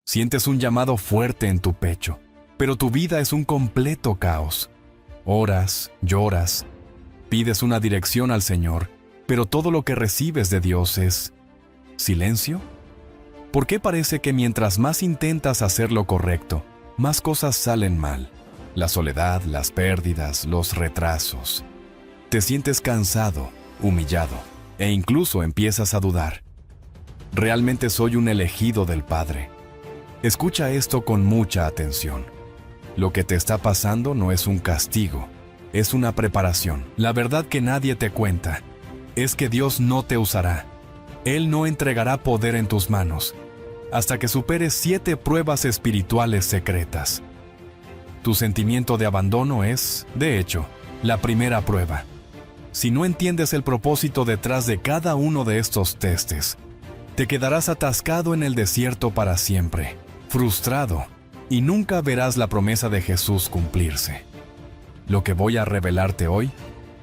Sientes un llamado fuerte en tu pecho, pero tu vida es un completo caos. Oras, lloras, pides una dirección al Señor, pero todo lo que recibes de Dios es ¿silencio? ¿Por qué parece que mientras más intentas hacer lo correcto, más cosas salen mal? La soledad, las pérdidas, los retrasos. Te sientes cansado, humillado, e incluso empiezas a dudar. ¿Realmente soy un elegido del Padre? Escucha esto con mucha atención. Lo que te está pasando no es un castigo, es una preparación. La verdad que nadie te cuenta es que Dios no te usará. Él no entregará poder en tus manos hasta que superes 7 pruebas espirituales secretas. Tu sentimiento de abandono es, de hecho, la primera prueba. Si no entiendes el propósito detrás de cada uno de estos testes, te quedarás atascado en el desierto para siempre, frustrado, y nunca verás la promesa de Jesús cumplirse. Lo que voy a revelarte hoy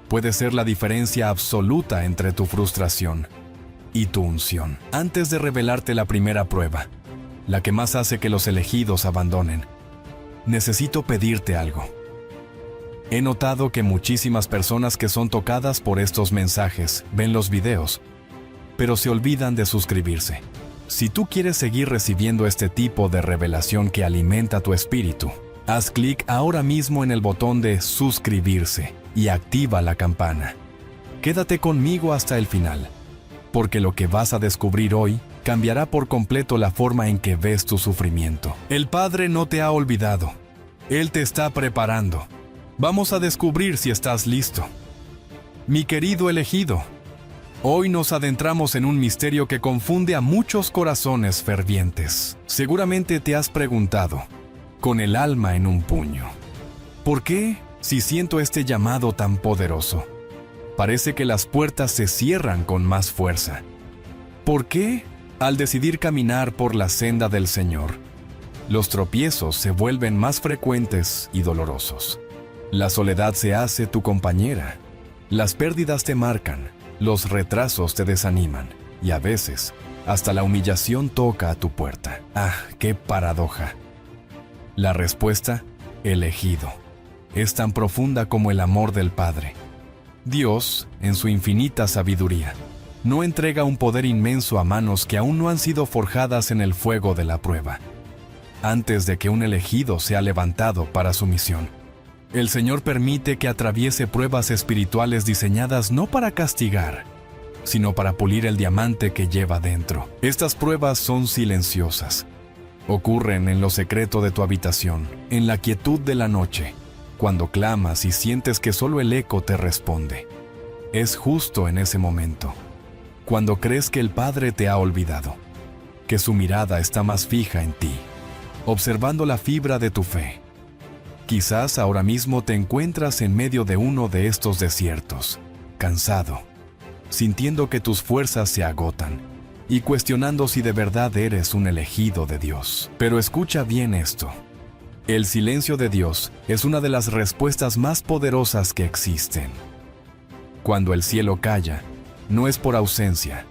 puede ser la diferencia absoluta entre tu frustración y tu unción. Antes de revelarte la primera prueba, la que más hace que los elegidos abandonen, necesito pedirte algo. He notado que muchísimas personas que son tocadas por estos mensajes ven los videos, pero se olvidan de suscribirse. Si tú quieres seguir recibiendo este tipo de revelación que alimenta tu espíritu, haz clic ahora mismo en el botón de suscribirse y activa la campana. Quédate conmigo hasta el final, porque lo que vas a descubrir hoy cambiará por completo la forma en que ves tu sufrimiento. El Padre no te ha olvidado. Él te está preparando. Vamos a descubrir si estás listo. Mi querido elegido, hoy nos adentramos en un misterio que confunde a muchos corazones fervientes. Seguramente te has preguntado, con el alma en un puño, ¿por qué, si siento este llamado tan poderoso, parece que las puertas se cierran con más fuerza? ¿Por qué, al decidir caminar por la senda del Señor, los tropiezos se vuelven más frecuentes y dolorosos? La soledad se hace tu compañera, las pérdidas te marcan, los retrasos te desaniman y a veces hasta la humillación toca a tu puerta. ¡Ah, qué paradoja! La respuesta, elegido, es tan profunda como el amor del Padre. Dios, en su infinita sabiduría, no entrega un poder inmenso a manos que aún no han sido forjadas en el fuego de la prueba. Antes de que un elegido sea levantado para su misión, el Señor permite que atraviese pruebas espirituales diseñadas no para castigar, sino para pulir el diamante que lleva dentro. Estas pruebas son silenciosas. Ocurren en lo secreto de tu habitación, en la quietud de la noche, cuando clamas y sientes que solo el eco te responde. Es justo en ese momento, cuando crees que el Padre te ha olvidado, que su mirada está más fija en ti, observando la fibra de tu fe. Quizás ahora mismo te encuentras en medio de uno de estos desiertos, cansado, sintiendo que tus fuerzas se agotan y cuestionando si de verdad eres un elegido de Dios. Pero escucha bien esto. El silencio de Dios es una de las respuestas más poderosas que existen. Cuando el cielo calla, no es por ausencia,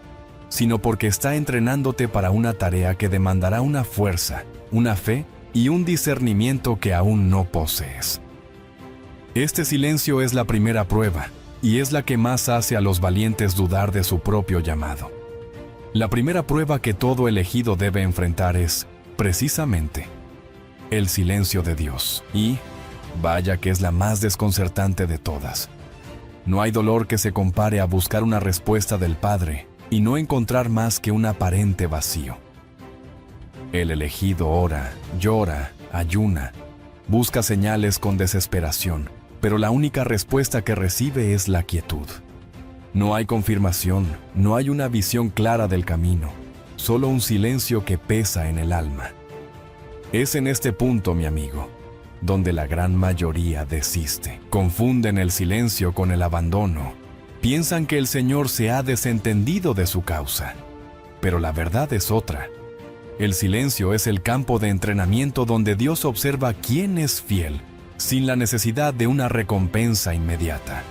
sino porque está entrenándote para una tarea que demandará una fuerza, una fe y un discernimiento que aún no posees. Este silencio es la primera prueba, y es la que más hace a los valientes dudar de su propio llamado. La primera prueba que todo elegido debe enfrentar es, precisamente, el silencio de Dios. Y, vaya que es la más desconcertante de todas. No hay dolor que se compare a buscar una respuesta del Padre y no encontrar más que un aparente vacío. El elegido ora, llora, ayuna, busca señales con desesperación, pero la única respuesta que recibe es la quietud. No hay confirmación, no hay una visión clara del camino, solo un silencio que pesa en el alma. Es en este punto, mi amigo, donde la gran mayoría desiste. Confunden el silencio con el abandono. Piensan que el Señor se ha desentendido de su causa, pero la verdad es otra. El silencio es el campo de entrenamiento donde Dios observa quién es fiel, sin la necesidad de una recompensa inmediata.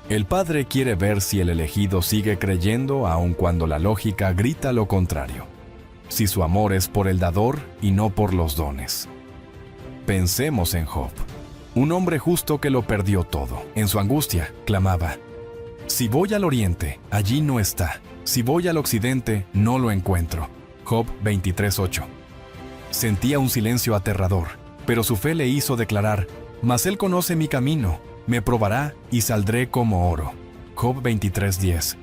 El Padre quiere ver si el elegido sigue creyendo aun cuando la lógica grita lo contrario. si su amor es por el dador y no por los dones. Pensemos en Job, un hombre justo que lo perdió todo. En su angustia, clamaba: si voy al oriente, allí no está. Si voy al occidente, no lo encuentro. Job 23:8. Sentía un silencio aterrador, pero su fe le hizo declarar: mas él conoce mi camino, me probará y saldré como oro. Job 23:10.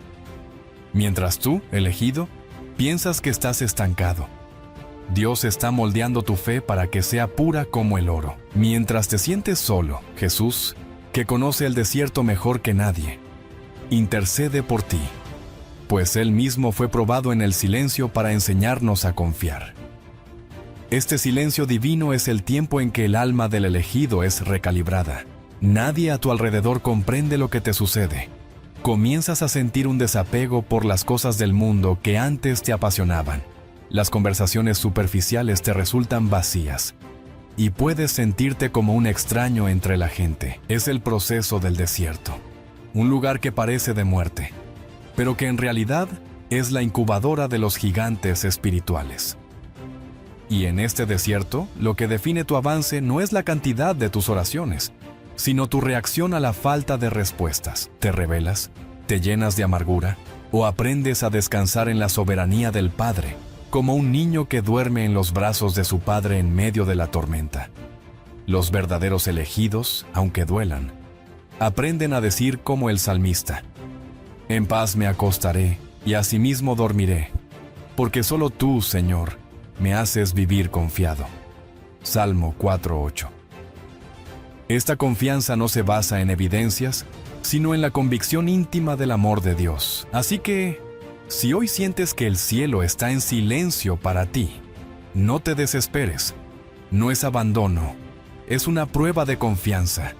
Mientras tú, elegido, piensas que estás estancado, Dios está moldeando tu fe para que sea pura como el oro. Mientras te sientes solo, Jesús, que conoce el desierto mejor que nadie, intercede por ti, pues Él mismo fue probado en el silencio para enseñarnos a confiar. Este silencio divino es el tiempo en que el alma del elegido es recalibrada. Nadie a tu alrededor comprende lo que te sucede. Comienzas a sentir un desapego por las cosas del mundo que antes te apasionaban. Las conversaciones superficiales te resultan vacías y puedes sentirte como un extraño entre la gente. Es el proceso del desierto, un lugar que parece de muerte, pero que en realidad es la incubadora de los gigantes espirituales. Y en este desierto, lo que define tu avance no es la cantidad de tus oraciones, sino tu reacción a la falta de respuestas. ¿Te rebelas? ¿Te llenas de amargura? ¿O aprendes a descansar en la soberanía del Padre, como un niño que duerme en los brazos de su padre en medio de la tormenta? Los verdaderos elegidos, aunque duelan, aprenden a decir como el salmista: en paz me acostaré y asimismo dormiré, porque solo tú, Señor, me haces vivir confiado. Salmo 4:8. Esta confianza no se basa en evidencias, sino en la convicción íntima del amor de Dios. Así que, si hoy sientes que el cielo está en silencio para ti, no te desesperes. No es abandono, es una prueba de confianza.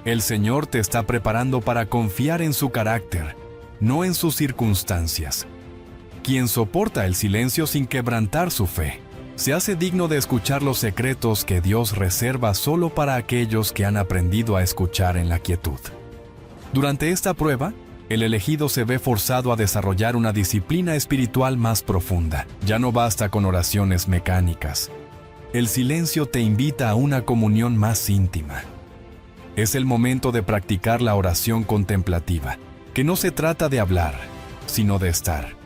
El Señor te está preparando para confiar en su carácter, no en sus circunstancias. Quien soporta el silencio sin quebrantar su fe, se hace digno de escuchar los secretos que Dios reserva solo para aquellos que han aprendido a escuchar en la quietud. Durante esta prueba, el elegido se ve forzado a desarrollar una disciplina espiritual más profunda. Ya no basta con oraciones mecánicas. El silencio te invita a una comunión más íntima. Es el momento de practicar la oración contemplativa, que no se trata de hablar, sino de estar,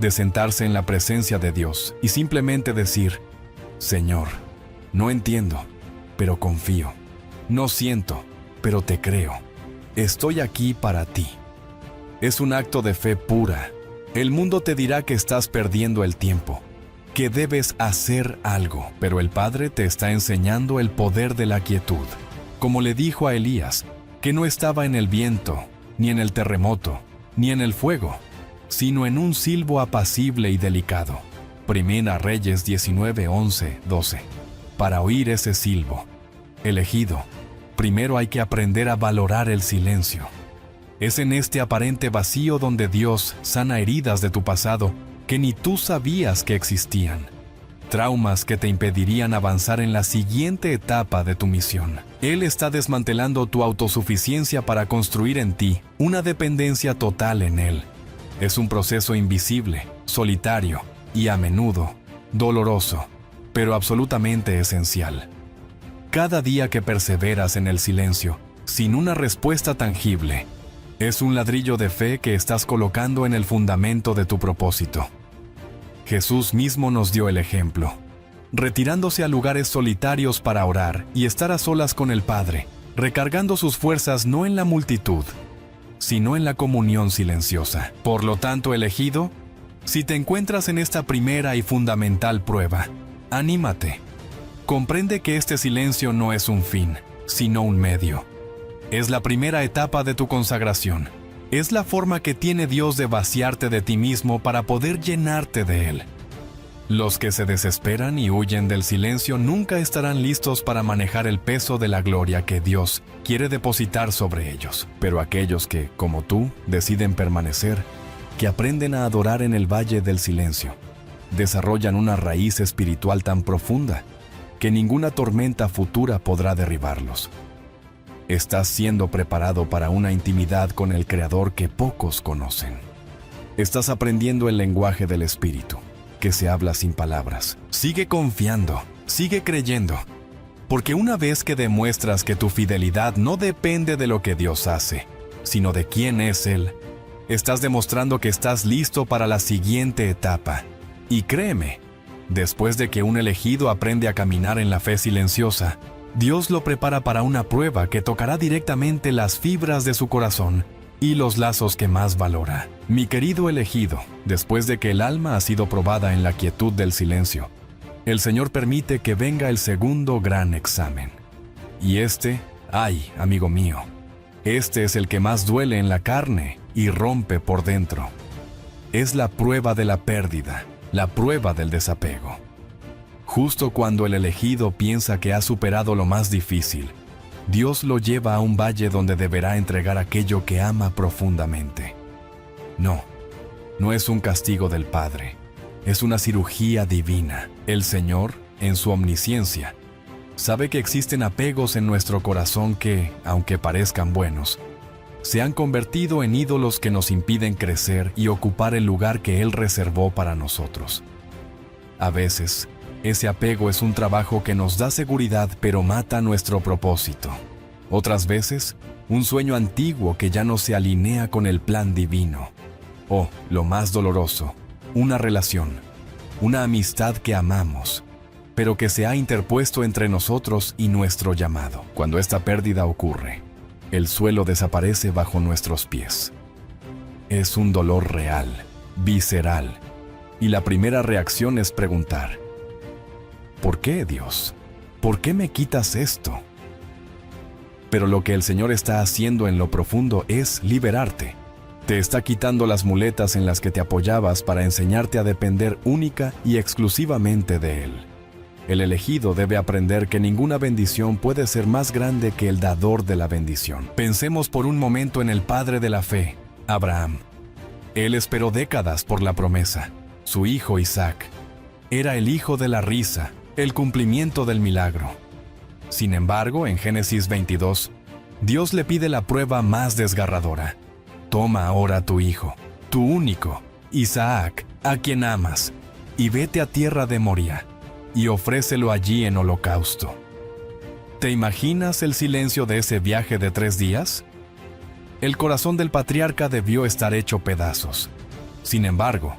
de sentarse en la presencia de Dios y simplemente decir: Señor, no entiendo, pero confío. No siento, pero te creo. Estoy aquí para ti. Es un acto de fe pura. El mundo te dirá que estás perdiendo el tiempo, que debes hacer algo, pero el Padre te está enseñando el poder de la quietud. Como le dijo a Elías, que no estaba en el viento, ni en el terremoto, ni en el fuego, sino en un silbo apacible y delicado. Primera Reyes 19:11-12. Para oír ese silbo, elegido, primero hay que aprender a valorar el silencio. Es en este aparente vacío donde Dios sana heridas de tu pasado que ni tú sabías que existían. Traumas que te impedirían avanzar en la siguiente etapa de tu misión. Él está desmantelando tu autosuficiencia para construir en ti una dependencia total en Él. Es un proceso invisible, solitario y a menudo doloroso, pero absolutamente esencial. Cada día que perseveras en el silencio, sin una respuesta tangible, es un ladrillo de fe que estás colocando en el fundamento de tu propósito. Jesús mismo nos dio el ejemplo, retirándose a lugares solitarios para orar y estar a solas con el Padre, recargando sus fuerzas no en la multitud, sino en la comunión silenciosa. Por lo tanto, elegido, si te encuentras en esta primera y fundamental prueba, anímate. Comprende que este silencio no es un fin, sino un medio. Es la primera etapa de tu consagración. Es la forma que tiene Dios de vaciarte de ti mismo para poder llenarte de Él. Los que se desesperan y huyen del silencio nunca estarán listos para manejar el peso de la gloria que Dios quiere depositar sobre ellos. Pero aquellos que, como tú, deciden permanecer, que aprenden a adorar en el valle del silencio, desarrollan una raíz espiritual tan profunda que ninguna tormenta futura podrá derribarlos. Estás siendo preparado para una intimidad con el Creador que pocos conocen. Estás aprendiendo el lenguaje del Espíritu, que se habla sin palabras. Sigue confiando, sigue creyendo, porque una vez que demuestras que tu fidelidad no depende de lo que Dios hace, sino de quién es Él, estás demostrando que estás listo para la siguiente etapa. Y créeme, después de que un elegido aprende a caminar en la fe silenciosa, Dios lo prepara para una prueba que tocará directamente las fibras de su corazón y los lazos que más valora. Mi querido elegido, después de que el alma ha sido probada en la quietud del silencio, el Señor permite que venga el segundo gran examen. Y ay, amigo mío, este es el que más duele en la carne y rompe por dentro. Es la prueba de la pérdida, la prueba del desapego. Justo cuando el elegido piensa que ha superado lo más difícil, Dios lo lleva a un valle donde deberá entregar aquello que ama profundamente. No es un castigo del Padre, es una cirugía divina. El Señor, en su omnisciencia, sabe que existen apegos en nuestro corazón que, aunque parezcan buenos, se han convertido en ídolos que nos impiden crecer y ocupar el lugar que Él reservó para nosotros. A veces, ese apego es un trabajo que nos da seguridad pero mata nuestro propósito. Otras veces, un sueño antiguo que ya no se alinea con el plan divino. O, lo más doloroso, una relación, una amistad que amamos, pero que se ha interpuesto entre nosotros y nuestro llamado. Cuando esta pérdida ocurre, el suelo desaparece bajo nuestros pies. Es un dolor real, visceral, y la primera reacción es preguntar: ¿por qué, Dios? ¿Por qué me quitas esto? Pero lo que el Señor está haciendo en lo profundo es liberarte. Te está quitando las muletas en las que te apoyabas para enseñarte a depender única y exclusivamente de Él. El elegido debe aprender que ninguna bendición puede ser más grande que el dador de la bendición. Pensemos por un momento en el padre de la fe, Abraham. Él esperó décadas por la promesa. Su hijo Isaac era el hijo de la risa, el cumplimiento del milagro. Sin embargo, en Génesis 22, Dios le pide la prueba más desgarradora. Toma ahora a tu hijo, tu único, Isaac, a quien amas, y vete a tierra de Moría, y ofrécelo allí en holocausto. ¿Te imaginas el silencio de ese viaje de 3 días? El corazón del patriarca debió estar hecho pedazos. Sin embargo,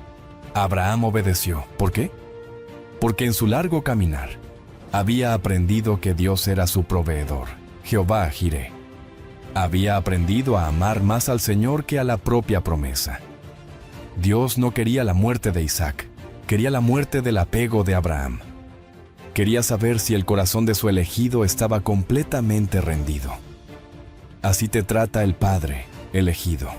Abraham obedeció. ¿Por qué? Porque en su largo caminar, había aprendido que Dios era su proveedor, Jehová Jireh. Había aprendido a amar más al Señor que a la propia promesa. Dios no quería la muerte de Isaac, quería la muerte del apego de Abraham. Quería saber si el corazón de su elegido estaba completamente rendido. Así te trata el Padre, elegido.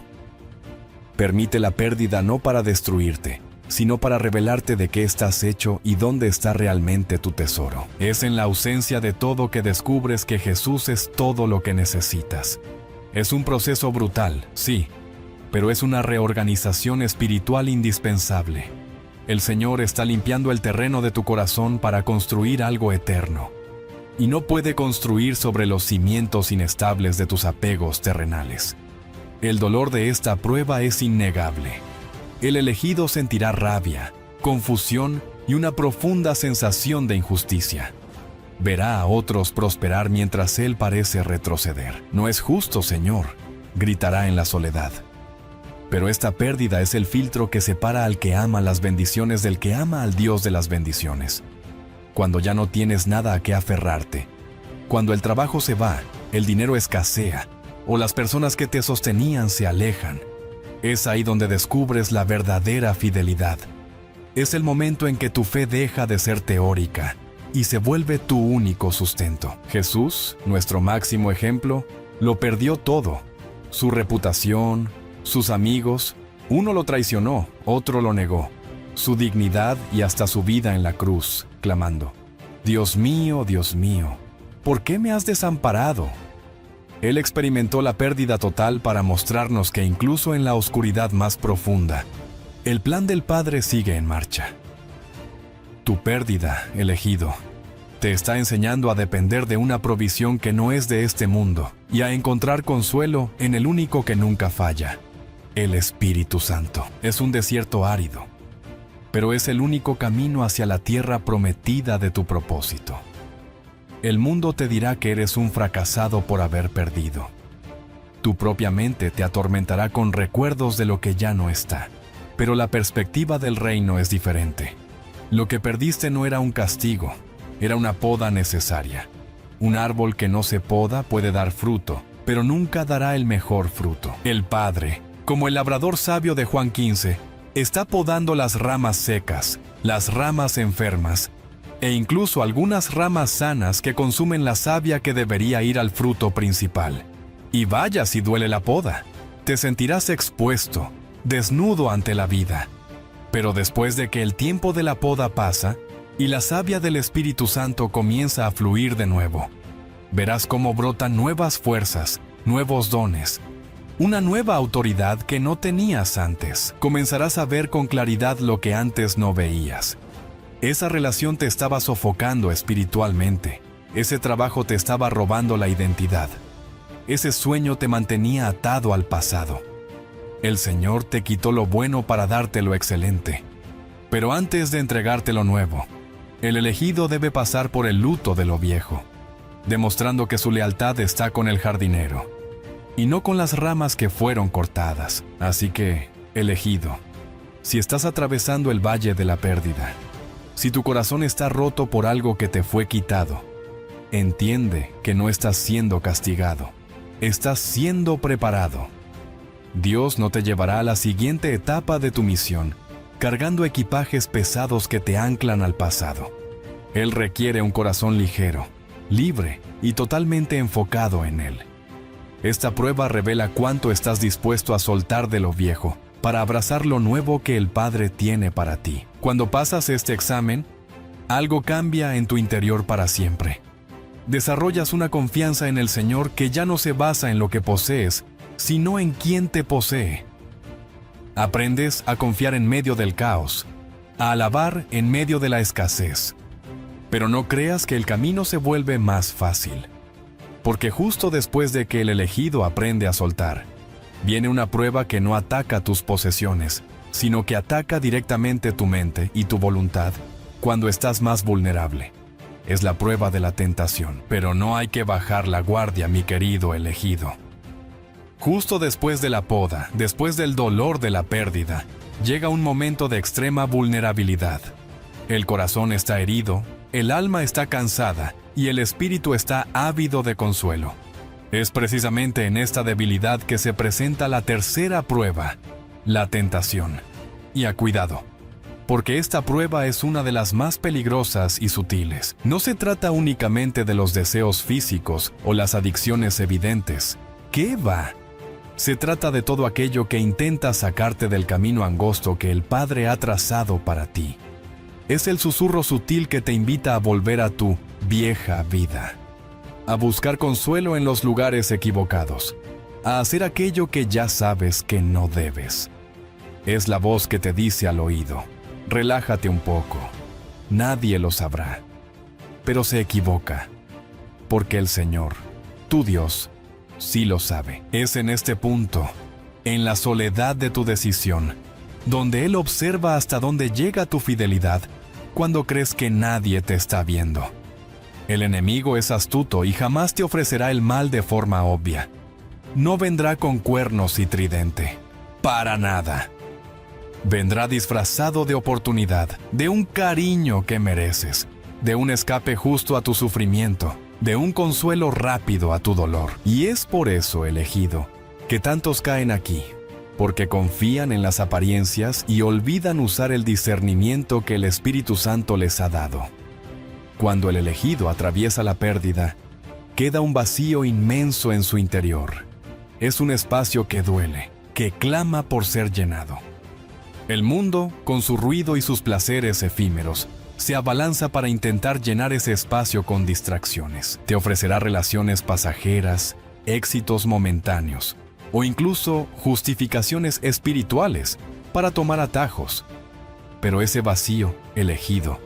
Permite la pérdida no para destruirte, sino para revelarte de qué estás hecho y dónde está realmente tu tesoro. Es en la ausencia de todo que descubres que Jesús es todo lo que necesitas. Es un proceso brutal, sí, pero es una reorganización espiritual indispensable. El Señor está limpiando el terreno de tu corazón para construir algo eterno. Y no puede construir sobre los cimientos inestables de tus apegos terrenales. El dolor de esta prueba es innegable. El elegido sentirá rabia, confusión y una profunda sensación de injusticia. Verá a otros prosperar mientras él parece retroceder. No es justo, Señor, gritará en la soledad. Pero esta pérdida es el filtro que separa al que ama las bendiciones del que ama al Dios de las bendiciones. Cuando ya no tienes nada a qué aferrarte, cuando el trabajo se va, el dinero escasea, o las personas que te sostenían se alejan, es ahí donde descubres la verdadera fidelidad. Es el momento en que tu fe deja de ser teórica y se vuelve tu único sustento. Jesús, nuestro máximo ejemplo, lo perdió todo. Su reputación, sus amigos, uno lo traicionó, otro lo negó. Su dignidad y hasta su vida en la cruz, clamando: Dios mío, ¿por qué me has desamparado? Él experimentó la pérdida total para mostrarnos que incluso en la oscuridad más profunda, el plan del Padre sigue en marcha. Tu pérdida, elegido, te está enseñando a depender de una provisión que no es de este mundo y a encontrar consuelo en el único que nunca falla, el Espíritu Santo. Es un desierto árido, pero es el único camino hacia la tierra prometida de tu propósito. El mundo te dirá que eres un fracasado por haber perdido. Tu propia mente te atormentará con recuerdos de lo que ya no está. Pero la perspectiva del reino es diferente. Lo que perdiste no era un castigo, era una poda necesaria. Un árbol que no se poda puede dar fruto, pero nunca dará el mejor fruto. El Padre, como el labrador sabio de Juan 15, está podando las ramas secas, las ramas enfermas, e incluso algunas ramas sanas que consumen la savia que debería ir al fruto principal. Y vaya si duele la poda. Te sentirás expuesto, desnudo ante la vida. Pero después de que el tiempo de la poda pasa y la savia del Espíritu Santo comienza a fluir de nuevo, verás cómo brotan nuevas fuerzas, nuevos dones, una nueva autoridad que no tenías antes. Comenzarás a ver con claridad lo que antes no veías. Esa relación te estaba sofocando espiritualmente. Ese trabajo te estaba robando la identidad. Ese sueño te mantenía atado al pasado. El Señor te quitó lo bueno para darte lo excelente. Pero antes de entregarte lo nuevo, el elegido debe pasar por el luto de lo viejo, demostrando que su lealtad está con el jardinero, y no con las ramas que fueron cortadas. Así que, elegido, si estás atravesando el valle de la pérdida, si tu corazón está roto por algo que te fue quitado, entiende que no estás siendo castigado, estás siendo preparado. Dios no te llevará a la siguiente etapa de tu misión, cargando equipajes pesados que te anclan al pasado. Él requiere un corazón ligero, libre y totalmente enfocado en Él. Esta prueba revela cuánto estás dispuesto a soltar de lo viejo para abrazar lo nuevo que el Padre tiene para ti. Cuando pasas este examen, algo cambia en tu interior para siempre. Desarrollas una confianza en el Señor que ya no se basa en lo que posees, sino en quién te posee. Aprendes a confiar en medio del caos, a alabar en medio de la escasez. Pero no creas que el camino se vuelve más fácil, porque justo después de que el elegido aprende a soltar, viene una prueba que no ataca tus posesiones, sino que ataca directamente tu mente y tu voluntad cuando estás más vulnerable. Es la prueba de la tentación, pero no hay que bajar la guardia, mi querido elegido. Justo después de la poda, después del dolor de la pérdida, llega un momento de extrema vulnerabilidad. El corazón está herido, el alma está cansada y el espíritu está ávido de consuelo. Es precisamente en esta debilidad que se presenta la tercera prueba, la tentación. Y a cuidado, porque esta prueba es una de las más peligrosas y sutiles. No se trata únicamente de los deseos físicos o las adicciones evidentes. ¿Qué va? Se trata de todo aquello que intenta sacarte del camino angosto que el Padre ha trazado para ti. Es el susurro sutil que te invita a volver a tu vieja vida, a buscar consuelo en los lugares equivocados, a hacer aquello que ya sabes que no debes. Es la voz que te dice al oído: relájate un poco, nadie lo sabrá. Pero se equivoca, porque el Señor, tu Dios, sí lo sabe. Es en este punto, en la soledad de tu decisión, donde Él observa hasta dónde llega tu fidelidad cuando crees que nadie te está viendo. El enemigo es astuto y jamás te ofrecerá el mal de forma obvia. No vendrá con cuernos y tridente. Para nada. Vendrá disfrazado de oportunidad, de un cariño que mereces, de un escape justo a tu sufrimiento, de un consuelo rápido a tu dolor. Y es por eso, elegido, que tantos caen aquí, porque confían en las apariencias y olvidan usar el discernimiento que el Espíritu Santo les ha dado. Cuando el elegido atraviesa la pérdida, queda un vacío inmenso en su interior. Es un espacio que duele, que clama por ser llenado. El mundo, con su ruido y sus placeres efímeros, se abalanza para intentar llenar ese espacio con distracciones. Te ofrecerá relaciones pasajeras, éxitos momentáneos, o incluso justificaciones espirituales para tomar atajos. Pero ese vacío, elegido,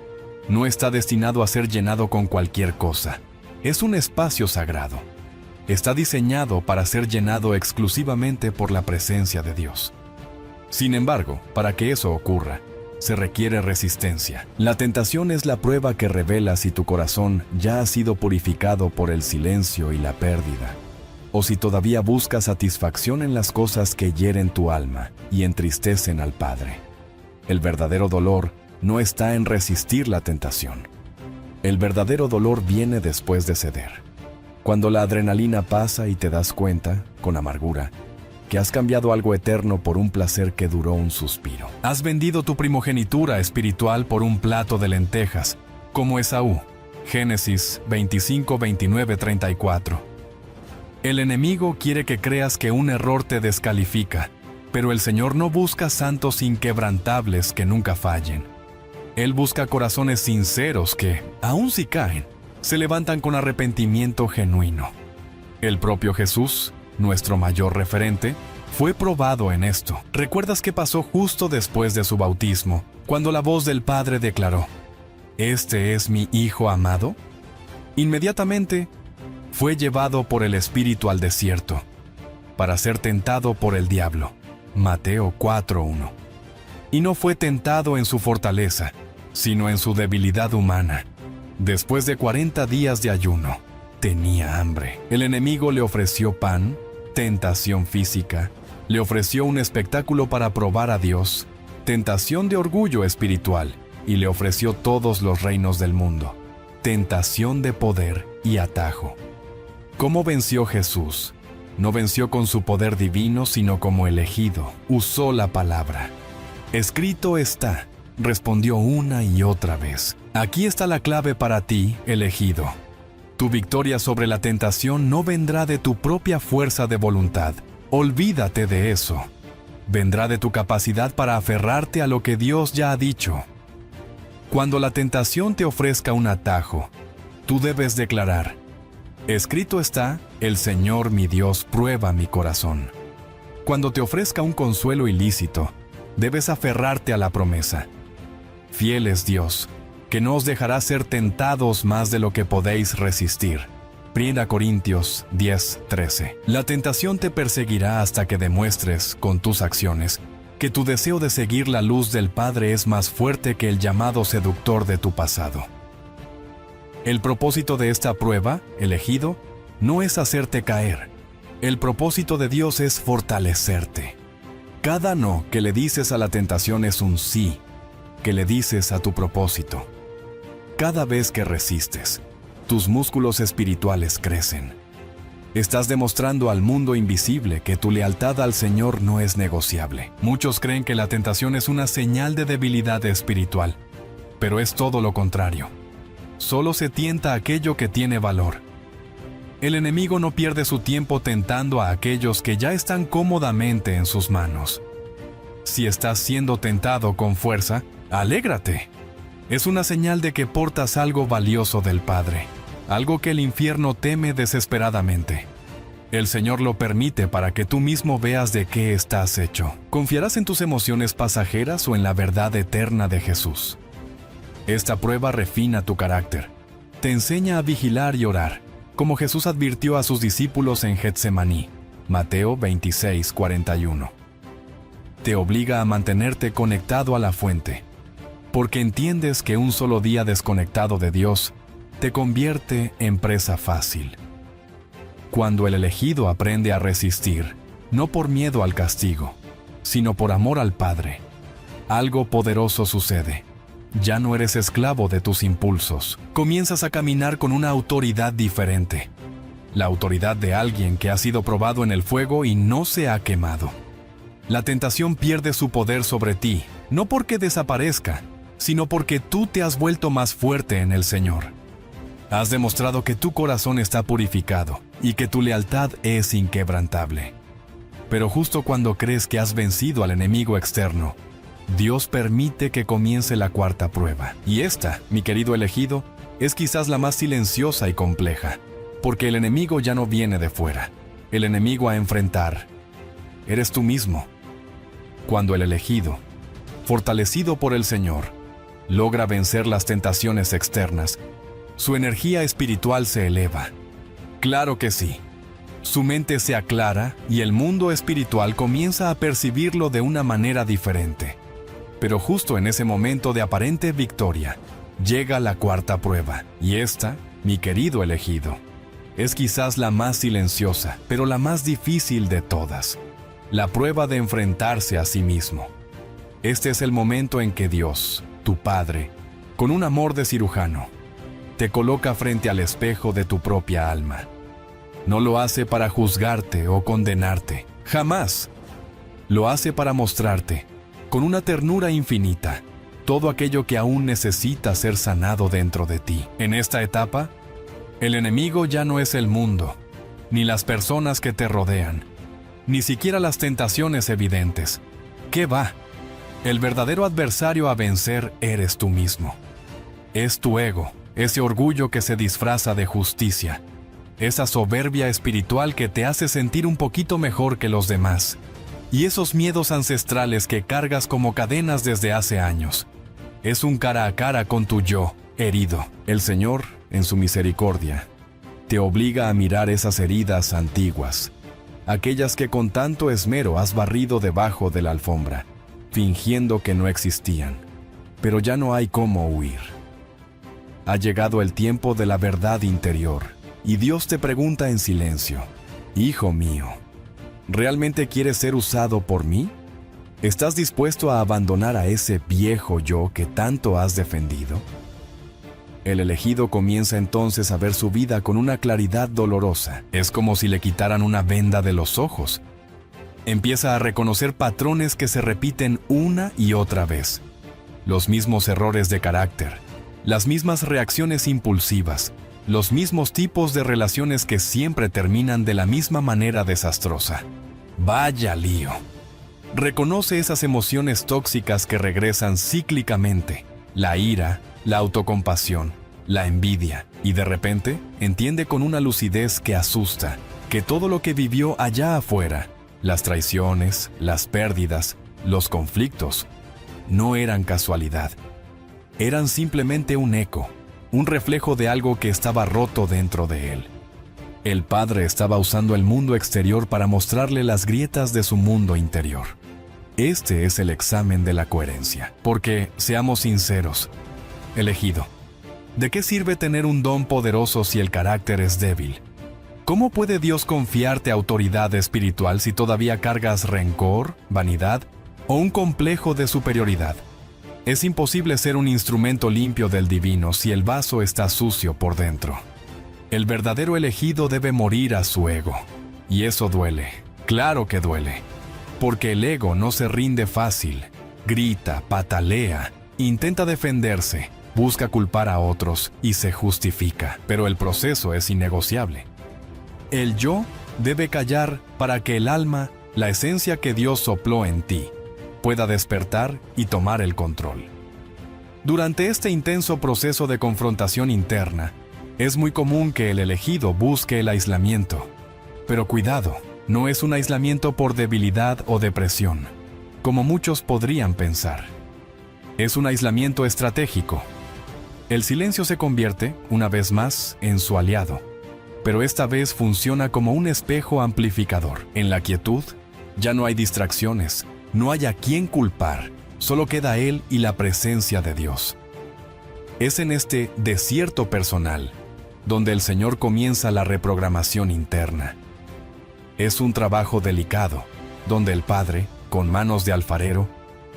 no está destinado a ser llenado con cualquier cosa. Es un espacio sagrado. Está diseñado para ser llenado exclusivamente por la presencia de Dios. Sin embargo, para que eso ocurra, se requiere resistencia. La tentación es la prueba que revela si tu corazón ya ha sido purificado por el silencio y la pérdida, o si todavía buscas satisfacción en las cosas que hieren tu alma y entristecen al Padre. El verdadero dolor no está en resistir la tentación. El verdadero dolor viene después de ceder. Cuando la adrenalina pasa y te das cuenta, con amargura, que has cambiado algo eterno por un placer que duró un suspiro. Has vendido tu primogenitura espiritual por un plato de lentejas, como Esaú. Génesis 25, 29, 34. El enemigo quiere que creas que un error te descalifica, pero el Señor no busca santos inquebrantables que nunca fallen. Él busca corazones sinceros que, aun si caen, se levantan con arrepentimiento genuino. El propio Jesús, nuestro mayor referente, fue probado en esto. ¿Recuerdas qué pasó justo después de su bautismo, cuando la voz del Padre declaró: «Este es mi Hijo amado»? Inmediatamente, fue llevado por el Espíritu al desierto, para ser tentado por el diablo. Mateo 4:1. Y no fue tentado en su fortaleza, sino en su debilidad humana. Después de 40 días de ayuno, tenía hambre. El enemigo le ofreció pan, tentación física, le ofreció un espectáculo para probar a Dios, tentación de orgullo espiritual, y le ofreció todos los reinos del mundo, tentación de poder y atajo. ¿Cómo venció Jesús? No venció con su poder divino, sino como elegido. Usó la palabra. Escrito está, respondió una y otra vez. Aquí está la clave para ti, elegido. Tu victoria sobre la tentación no vendrá de tu propia fuerza de voluntad. Olvídate de eso. Vendrá de tu capacidad para aferrarte a lo que Dios ya ha dicho. Cuando la tentación te ofrezca un atajo, tú debes declarar: escrito está, el Señor mi Dios prueba mi corazón. Cuando te ofrezca un consuelo ilícito, debes aferrarte a la promesa: fiel es Dios, que no os dejará ser tentados más de lo que podéis resistir. 1 Corintios 10:13. La tentación te perseguirá hasta que demuestres, con tus acciones, que tu deseo de seguir la luz del Padre es más fuerte que el llamado seductor de tu pasado. El propósito de esta prueba, elegido, no es hacerte caer. El propósito de Dios es fortalecerte. Cada no que le dices a la tentación es un sí que le dices a tu propósito. Cada vez que resistes, tus músculos espirituales crecen. Estás demostrando al mundo invisible que tu lealtad al Señor no es negociable. Muchos creen que la tentación es una señal de debilidad espiritual, pero es todo lo contrario. Solo se tienta aquello que tiene valor. El enemigo no pierde su tiempo tentando a aquellos que ya están cómodamente en sus manos. Si estás siendo tentado con fuerza, alégrate. Es una señal de que portas algo valioso del Padre, algo que el infierno teme desesperadamente. El Señor lo permite para que tú mismo veas de qué estás hecho. ¿Confiarás en tus emociones pasajeras o en la verdad eterna de Jesús? Esta prueba refina tu carácter. Te enseña a vigilar y orar, como Jesús advirtió a sus discípulos en Getsemaní. Mateo 26:41. Te obliga a mantenerte conectado a la fuente, porque entiendes que un solo día desconectado de Dios te convierte en presa fácil. Cuando el elegido aprende a resistir, no por miedo al castigo, sino por amor al Padre, algo poderoso sucede. Ya no eres esclavo de tus impulsos. Comienzas a caminar con una autoridad diferente. La autoridad de alguien que ha sido probado en el fuego y no se ha quemado. La tentación pierde su poder sobre ti, no porque desaparezca, sino porque tú te has vuelto más fuerte en el Señor. Has demostrado que tu corazón está purificado y que tu lealtad es inquebrantable. Pero justo cuando crees que has vencido al enemigo externo, Dios permite que comience la cuarta prueba. Y esta, mi querido elegido, es quizás la más silenciosa y compleja, porque el enemigo ya no viene de fuera. El enemigo a enfrentar eres tú mismo. Cuando el elegido, fortalecido por el Señor, logra vencer las tentaciones externas, su energía espiritual se eleva. Claro que sí. Su mente se aclara y el mundo espiritual comienza a percibirlo de una manera diferente. Pero justo en ese momento de aparente victoria, llega la cuarta prueba, y esta, mi querido elegido, es quizás la más silenciosa, pero la más difícil de todas. La prueba de enfrentarse a sí mismo. Este es el momento en que Dios, tu Padre, con un amor de cirujano, te coloca frente al espejo de tu propia alma. No lo hace para juzgarte o condenarte, jamás. Lo hace para mostrarte, con una ternura infinita, todo aquello que aún necesita ser sanado dentro de ti. En esta etapa, el enemigo ya no es el mundo, ni las personas que te rodean, ni siquiera las tentaciones evidentes. ¿Qué va? El verdadero adversario a vencer eres tú mismo. Es tu ego, ese orgullo que se disfraza de justicia, esa soberbia espiritual que te hace sentir un poquito mejor que los demás, y esos miedos ancestrales que cargas como cadenas desde hace años. Es un cara a cara con tu yo herido. El Señor, en su misericordia, te obliga a mirar esas heridas antiguas, aquellas que con tanto esmero has barrido debajo de la alfombra, fingiendo que no existían, pero ya no hay cómo huir. Ha llegado el tiempo de la verdad interior, y Dios te pregunta en silencio: Hijo mío, ¿realmente quieres ser usado por mí? ¿Estás dispuesto a abandonar a ese viejo yo que tanto has defendido? El elegido comienza entonces a ver su vida con una claridad dolorosa. Es como si le quitaran una venda de los ojos. Empieza a reconocer patrones que se repiten una y otra vez. Los mismos errores de carácter, las mismas reacciones impulsivas, los mismos tipos de relaciones que siempre terminan de la misma manera desastrosa. ¡Vaya lío! Reconoce esas emociones tóxicas que regresan cíclicamente: la ira, la autocompasión, la envidia, y de repente entiende con una lucidez que asusta que todo lo que vivió allá afuera, las traiciones, las pérdidas, los conflictos, no eran casualidad. Eran simplemente un eco, un reflejo de algo que estaba roto dentro de él. El Padre estaba usando el mundo exterior para mostrarle las grietas de su mundo interior. Este es el examen de la coherencia. Porque, seamos sinceros, elegido, ¿de qué sirve tener un don poderoso si el carácter es débil? ¿Cómo puede Dios confiarte autoridad espiritual si todavía cargas rencor, vanidad o un complejo de superioridad? Es imposible ser un instrumento limpio del divino si el vaso está sucio por dentro. El verdadero elegido debe morir a su ego. Y eso duele, claro que duele. Porque el ego no se rinde fácil. Grita, patalea, intenta defenderse, busca culpar a otros y se justifica. Pero el proceso es innegociable. El yo debe callar para que el alma, la esencia que Dios sopló en ti, pueda despertar y tomar el control. Durante este intenso proceso de confrontación interna, es muy común que el elegido busque el aislamiento. Pero cuidado, no es un aislamiento por debilidad o depresión, como muchos podrían pensar. Es un aislamiento estratégico. El silencio se convierte, una vez más, en su aliado, pero esta vez funciona como un espejo amplificador. En la quietud, ya no hay distracciones, no hay a quién culpar, solo queda Él y la presencia de Dios. Es en este desierto personal donde el Señor comienza la reprogramación interna. Es un trabajo delicado, donde el Padre, con manos de alfarero,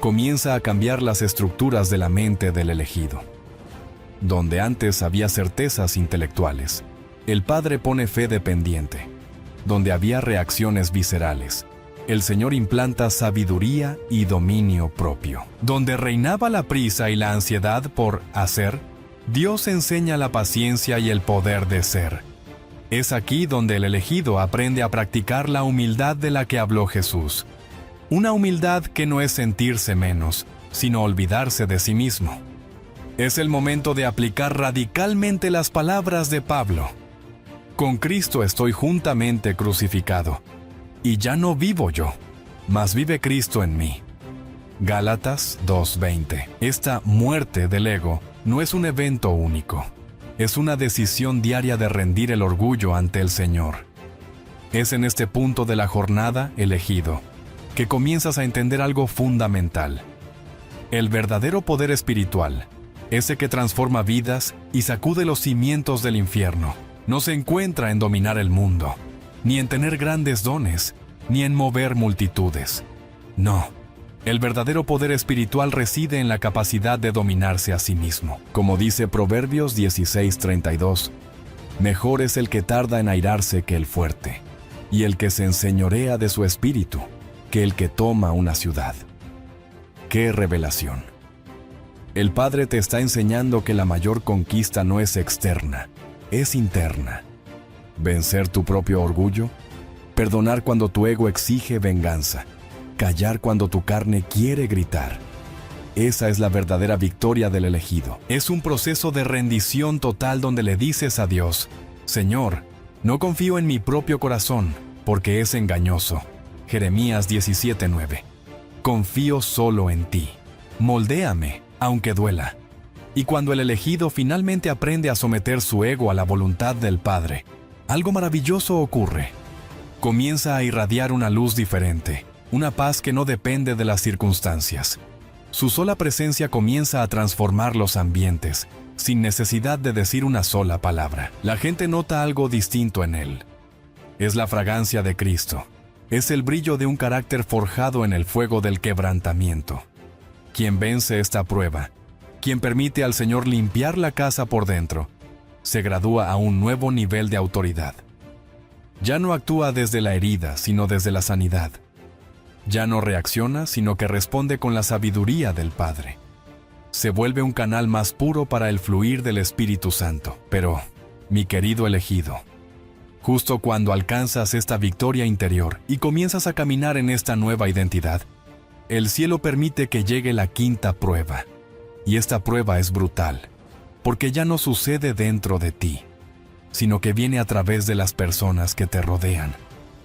comienza a cambiar las estructuras de la mente del elegido. Donde antes había certezas intelectuales, el Padre pone fe dependiente. Donde había reacciones viscerales, el Señor implanta sabiduría y dominio propio. Donde reinaba la prisa y la ansiedad por hacer, Dios enseña la paciencia y el poder de ser. Es aquí donde el elegido aprende a practicar la humildad de la que habló Jesús. Una humildad que no es sentirse menos, sino olvidarse de sí mismo. Es el momento de aplicar radicalmente las palabras de Pablo. Con Cristo estoy juntamente crucificado, y ya no vivo yo, mas vive Cristo en mí. Gálatas 2:20. Esta muerte del ego no es un evento único. Es una decisión diaria de rendir el orgullo ante el Señor. Es en este punto de la jornada, elegido, que comienzas a entender algo fundamental. El verdadero poder espiritual, ese que transforma vidas y sacude los cimientos del infierno, no se encuentra en dominar el mundo, ni en tener grandes dones, ni en mover multitudes. No, el verdadero poder espiritual reside en la capacidad de dominarse a sí mismo. Como dice Proverbios 16:32, mejor es el que tarda en airarse que el fuerte, y el que se enseñorea de su espíritu que el que toma una ciudad. ¡Qué revelación! El Padre te está enseñando que la mayor conquista no es externa, es interna. Vencer tu propio orgullo, perdonar cuando tu ego exige venganza, callar cuando tu carne quiere gritar. Esa es la verdadera victoria del elegido. Es un proceso de rendición total donde le dices a Dios, Señor, no confío en mi propio corazón, porque es engañoso. Jeremías 17:9. Confío solo en ti. Moldéame, aunque duela. Y cuando el elegido finalmente aprende a someter su ego a la voluntad del Padre, algo maravilloso ocurre. Comienza a irradiar una luz diferente, una paz que no depende de las circunstancias. Su sola presencia comienza a transformar los ambientes, sin necesidad de decir una sola palabra. La gente nota algo distinto en él. Es la fragancia de Cristo. Es el brillo de un carácter forjado en el fuego del quebrantamiento. Quien vence esta prueba, quien permite al Señor limpiar la casa por dentro, se gradúa a un nuevo nivel de autoridad. Ya no actúa desde la herida, sino desde la sanidad. Ya no reacciona, sino que responde con la sabiduría del Padre. Se vuelve un canal más puro para el fluir del Espíritu Santo. Pero, mi querido elegido, justo cuando alcanzas esta victoria interior y comienzas a caminar en esta nueva identidad, el cielo permite que llegue la quinta prueba. Y esta prueba es brutal, porque ya no sucede dentro de ti, sino que viene a través de las personas que te rodean,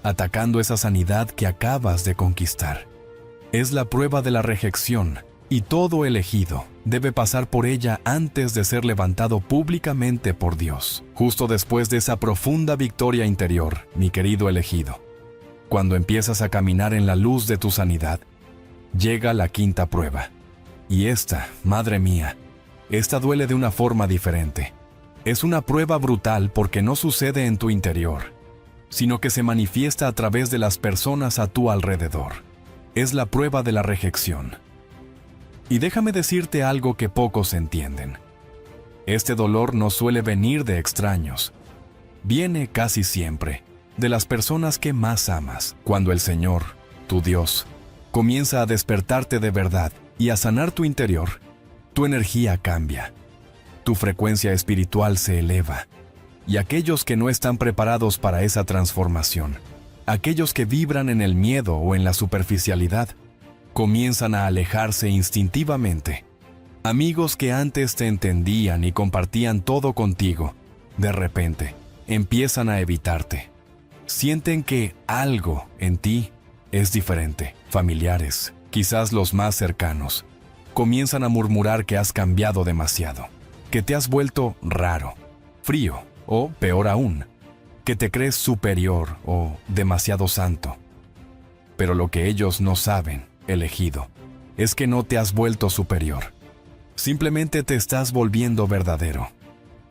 atacando esa sanidad que acabas de conquistar. Es la prueba de la rejección, y todo elegido debe pasar por ella antes de ser levantado públicamente por Dios. Justo después de esa profunda victoria interior, mi querido elegido, cuando empiezas a caminar en la luz de tu sanidad, llega la quinta prueba. Y esta, madre mía, esta duele de una forma diferente. Es una prueba brutal porque no sucede en tu interior, sino que se manifiesta a través de las personas a tu alrededor. Es la prueba de la rejección. Y déjame decirte algo que pocos entienden. Este dolor no suele venir de extraños. Viene casi siempre de las personas que más amas. Cuando el Señor, tu Dios, comienza a despertarte de verdad y a sanar tu interior, tu energía cambia. Tu frecuencia espiritual se eleva. Y aquellos que no están preparados para esa transformación, aquellos que vibran en el miedo o en la superficialidad, comienzan a alejarse instintivamente. Amigos que antes te entendían y compartían todo contigo, de repente, empiezan a evitarte. Sienten que algo en ti es diferente. Familiares, quizás los más cercanos, comienzan a murmurar que has cambiado demasiado, que te has vuelto raro, frío o, peor aún, que te crees superior o demasiado santo. Pero lo que ellos no saben, elegido, es que no te has vuelto superior. Simplemente te estás volviendo verdadero.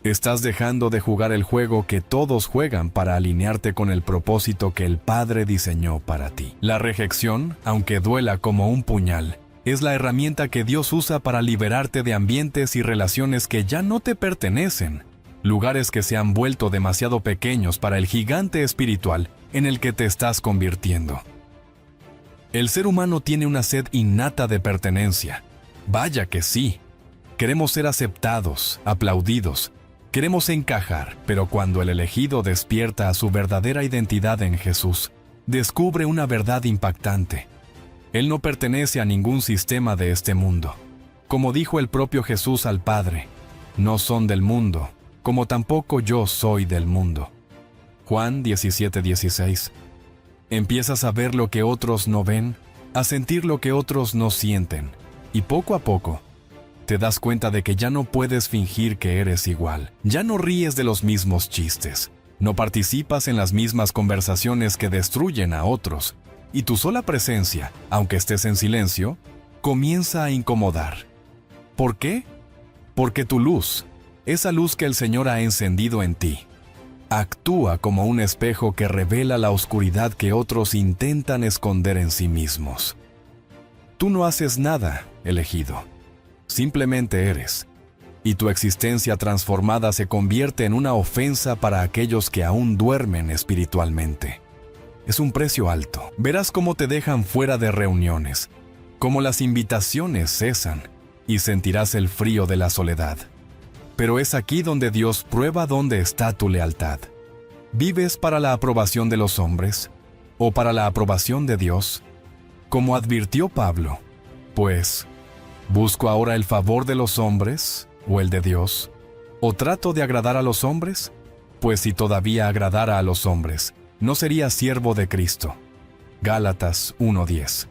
Estás dejando de jugar el juego que todos juegan para alinearte con el propósito que el Padre diseñó para ti. La rejección, aunque duela como un puñal, es la herramienta que Dios usa para liberarte de ambientes y relaciones que ya no te pertenecen, lugares que se han vuelto demasiado pequeños para el gigante espiritual en el que te estás convirtiendo. El ser humano tiene una sed innata de pertenencia. Vaya que sí. Queremos ser aceptados, aplaudidos. Queremos encajar, pero cuando el elegido despierta a su verdadera identidad en Jesús, descubre una verdad impactante. Él no pertenece a ningún sistema de este mundo. Como dijo el propio Jesús al Padre, no son del mundo, como tampoco yo soy del mundo. Juan 17:16. Empiezas a ver lo que otros no ven, a sentir lo que otros no sienten, y poco a poco, te das cuenta de que ya no puedes fingir que eres igual. Ya no ríes de los mismos chistes. No participas en las mismas conversaciones que destruyen a otros. Y tu sola presencia, aunque estés en silencio, comienza a incomodar. ¿Por qué? Porque tu luz, esa luz que el Señor ha encendido en ti, actúa como un espejo que revela la oscuridad que otros intentan esconder en sí mismos. Tú no haces nada, elegido. Simplemente eres. Y tu existencia transformada se convierte en una ofensa para aquellos que aún duermen espiritualmente. Es un precio alto. Verás cómo te dejan fuera de reuniones, cómo las invitaciones cesan, y sentirás el frío de la soledad. Pero es aquí donde Dios prueba dónde está tu lealtad. ¿Vives para la aprobación de los hombres o para la aprobación de Dios? Como advirtió Pablo, pues, ¿busco ahora el favor de los hombres o el de Dios? ¿O trato de agradar a los hombres? Pues si todavía agradara a los hombres, no sería siervo de Cristo. Gálatas 1:10.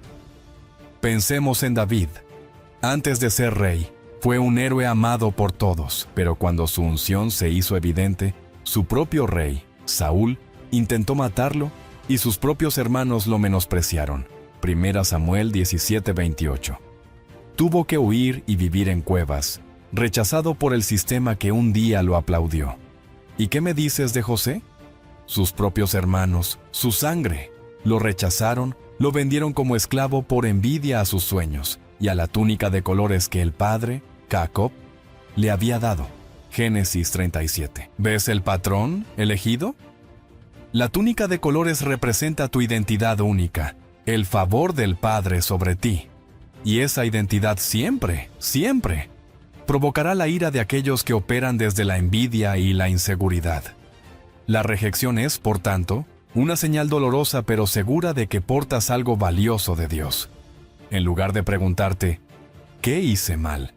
Pensemos en David. Antes de ser rey, fue un héroe amado por todos, pero cuando su unción se hizo evidente, su propio rey, Saúl, intentó matarlo y sus propios hermanos lo menospreciaron. 1 Samuel 17:28. Tuvo que huir y vivir en cuevas, rechazado por el sistema que un día lo aplaudió. ¿Y qué me dices de José? Sus propios hermanos, su sangre, lo rechazaron, lo vendieron como esclavo por envidia a sus sueños y a la túnica de colores que el padre, Jacob, le había dado. Génesis 37. ¿Ves el patrón, elegido? La túnica de colores representa tu identidad única, el favor del Padre sobre ti. Y esa identidad siempre provocará la ira de aquellos que operan desde la envidia y la inseguridad. La rejección es, por tanto, una señal dolorosa pero segura de que portas algo valioso de Dios. En lugar de preguntarte, ¿qué hice mal?,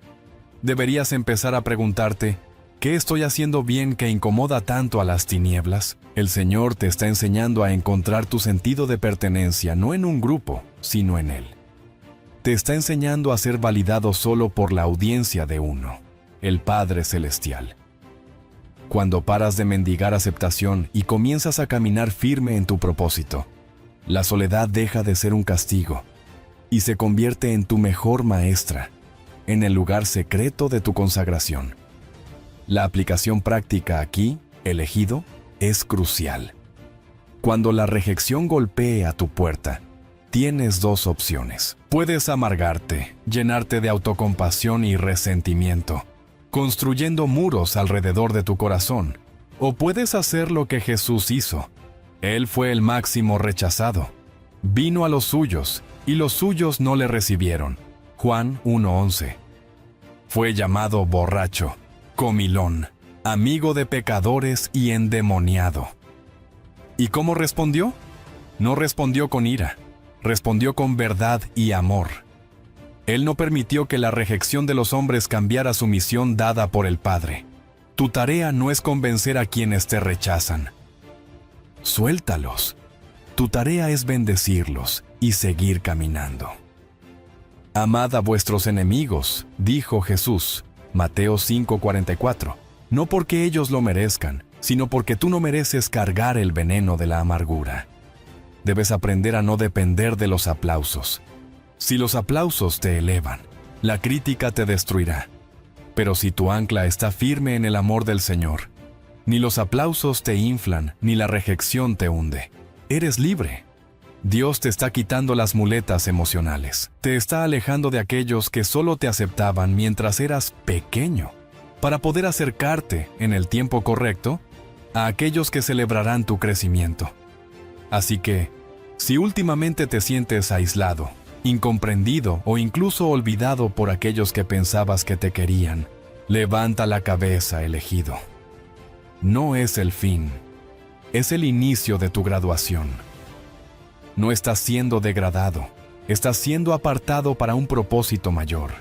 deberías empezar a preguntarte, ¿qué estoy haciendo bien que incomoda tanto a las tinieblas? El Señor te está enseñando a encontrar tu sentido de pertenencia no en un grupo, sino en Él. Te está enseñando a ser validado solo por la audiencia de uno, el Padre Celestial. Cuando paras de mendigar aceptación y comienzas a caminar firme en tu propósito, la soledad deja de ser un castigo y se convierte en tu mejor maestra, en el lugar secreto de tu consagración. La aplicación práctica aquí, elegido, es crucial. Cuando la rejección golpee a tu puerta, tienes dos opciones. Puedes amargarte, llenarte de autocompasión y resentimiento, construyendo muros alrededor de tu corazón. O puedes hacer lo que Jesús hizo. Él fue el máximo rechazado. Vino a los suyos, y los suyos no le recibieron. Juan 1:11. Fue llamado borracho, comilón, amigo de pecadores y endemoniado. ¿Y cómo respondió? No respondió con ira, respondió con verdad y amor. Él no permitió que la rejección de los hombres cambiara su misión dada por el Padre. Tu tarea no es convencer a quienes te rechazan. Suéltalos. Tu tarea es bendecirlos y seguir caminando. Amad a vuestros enemigos, dijo Jesús, Mateo 5:44, no porque ellos lo merezcan, sino porque tú no mereces cargar el veneno de la amargura. Debes aprender a no depender de los aplausos. Si los aplausos te elevan, la crítica te destruirá. Pero si tu ancla está firme en el amor del Señor, ni los aplausos te inflan, ni la rejección te hunde. Eres libre. Dios te está quitando las muletas emocionales. Te está alejando de aquellos que solo te aceptaban mientras eras pequeño, para poder acercarte, en el tiempo correcto, a aquellos que celebrarán tu crecimiento. Así que, si últimamente te sientes aislado, incomprendido o incluso olvidado por aquellos que pensabas que te querían, levanta la cabeza, elegido. No es el fin, es el inicio de tu graduación. No estás siendo degradado, estás siendo apartado para un propósito mayor.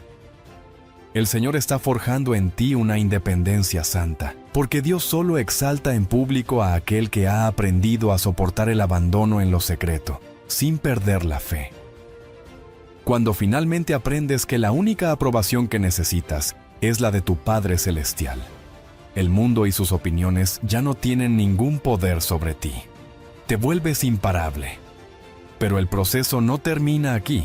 El Señor está forjando en ti una independencia santa, porque Dios solo exalta en público a aquel que ha aprendido a soportar el abandono en lo secreto, sin perder la fe. Cuando finalmente aprendes que la única aprobación que necesitas es la de tu Padre Celestial, el mundo y sus opiniones ya no tienen ningún poder sobre ti. Te vuelves imparable. Pero el proceso no termina aquí,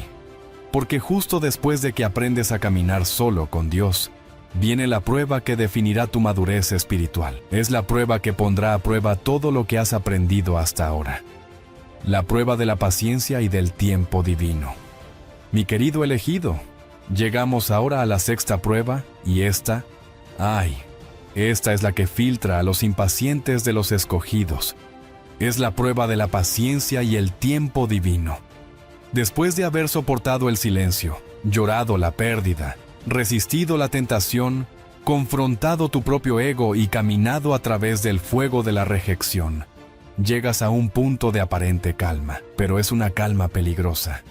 porque justo después de que aprendes a caminar solo con Dios, viene la prueba que definirá tu madurez espiritual. Es la prueba que pondrá a prueba todo lo que has aprendido hasta ahora. La prueba de la paciencia y del tiempo divino. Mi querido elegido, llegamos ahora a la sexta prueba y esta es la que filtra a los impacientes de los escogidos. Es la prueba de la paciencia y el tiempo divino. Después de haber soportado el silencio, llorado la pérdida, resistido la tentación, confrontado tu propio ego y caminado a través del fuego de la rejección, llegas a un punto de aparente calma, pero es una calma peligrosa.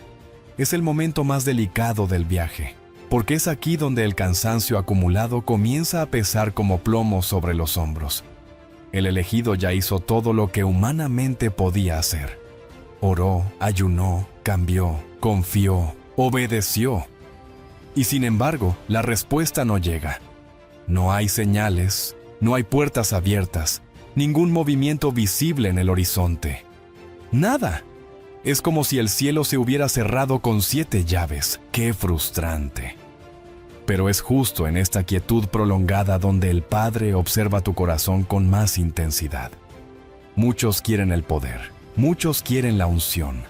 Es el momento más delicado del viaje, porque es aquí donde el cansancio acumulado comienza a pesar como plomo sobre los hombros. El elegido ya hizo todo lo que humanamente podía hacer. Oró, ayunó, cambió, confió, obedeció. Y sin embargo, la respuesta no llega. No hay señales, no hay puertas abiertas, ningún movimiento visible en el horizonte. Nada. Es como si el cielo se hubiera cerrado con 7 llaves. ¡Qué frustrante! Pero es justo en esta quietud prolongada donde el Padre observa tu corazón con más intensidad. Muchos quieren el poder, muchos quieren la unción,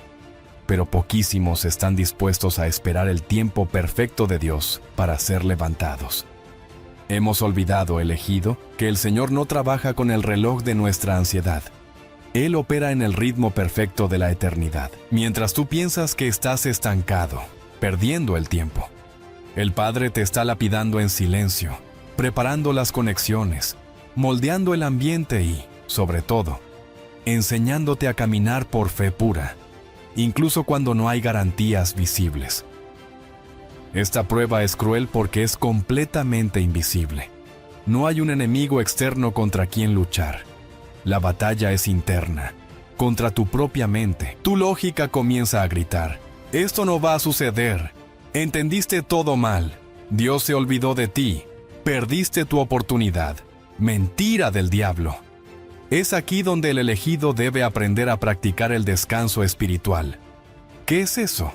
pero poquísimos están dispuestos a esperar el tiempo perfecto de Dios para ser levantados. Hemos olvidado, elegido, que el Señor no trabaja con el reloj de nuestra ansiedad. Él opera en el ritmo perfecto de la eternidad, mientras tú piensas que estás estancado, perdiendo el tiempo. El Padre te está lapidando en silencio, preparando las conexiones, moldeando el ambiente y, sobre todo, enseñándote a caminar por fe pura, incluso cuando no hay garantías visibles. Esta prueba es cruel porque es completamente invisible. No hay un enemigo externo contra quien luchar. La batalla es interna, contra tu propia mente. Tu lógica comienza a gritar: esto no va a suceder. Entendiste todo mal. Dios se olvidó de ti. Perdiste tu oportunidad. Mentira del diablo. Es aquí donde el elegido debe aprender a practicar el descanso espiritual. ¿Qué es eso?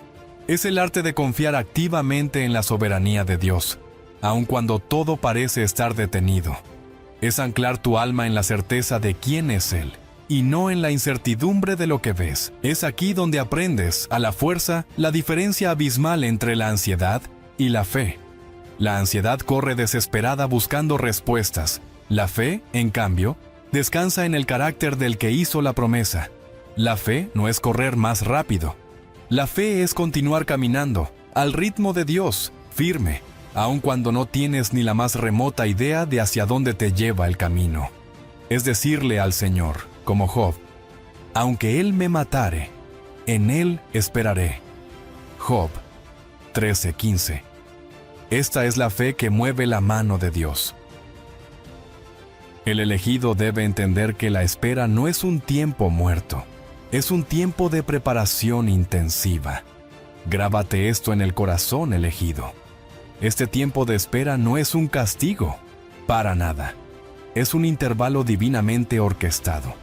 Es el arte de confiar activamente en la soberanía de Dios, aun cuando todo parece estar detenido. Es anclar tu alma en la certeza de quién es Él, y no en la incertidumbre de lo que ves. Es aquí donde aprendes, a la fuerza, la diferencia abismal entre la ansiedad y la fe. La ansiedad corre desesperada buscando respuestas. La fe, en cambio, descansa en el carácter del que hizo la promesa. La fe no es correr más rápido. La fe es continuar caminando, al ritmo de Dios, firme, aun cuando no tienes ni la más remota idea de hacia dónde te lleva el camino. Es decirle al Señor, como Job: aunque Él me matare, en Él esperaré. Job 13:15. Esta es la fe que mueve la mano de Dios. El elegido debe entender que la espera no es un tiempo muerto, es un tiempo de preparación intensiva. Grábate esto en el corazón, elegido. Este tiempo de espera no es un castigo, para nada. Es un intervalo divinamente orquestado.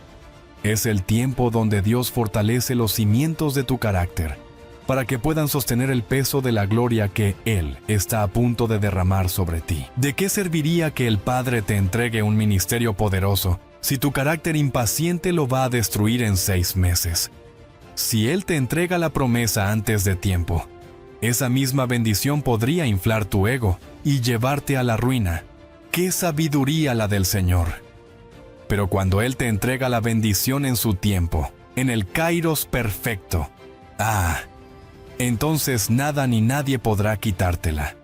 Es el tiempo donde Dios fortalece los cimientos de tu carácter, para que puedan sostener el peso de la gloria que Él está a punto de derramar sobre ti. ¿De qué serviría que el Padre te entregue un ministerio poderoso si tu carácter impaciente lo va a destruir en 6 meses? Si Él te entrega la promesa antes de tiempo, esa misma bendición podría inflar tu ego y llevarte a la ruina. ¡Qué sabiduría la del Señor! Pero cuando Él te entrega la bendición en su tiempo, en el kairos perfecto, entonces nada ni nadie podrá quitártela.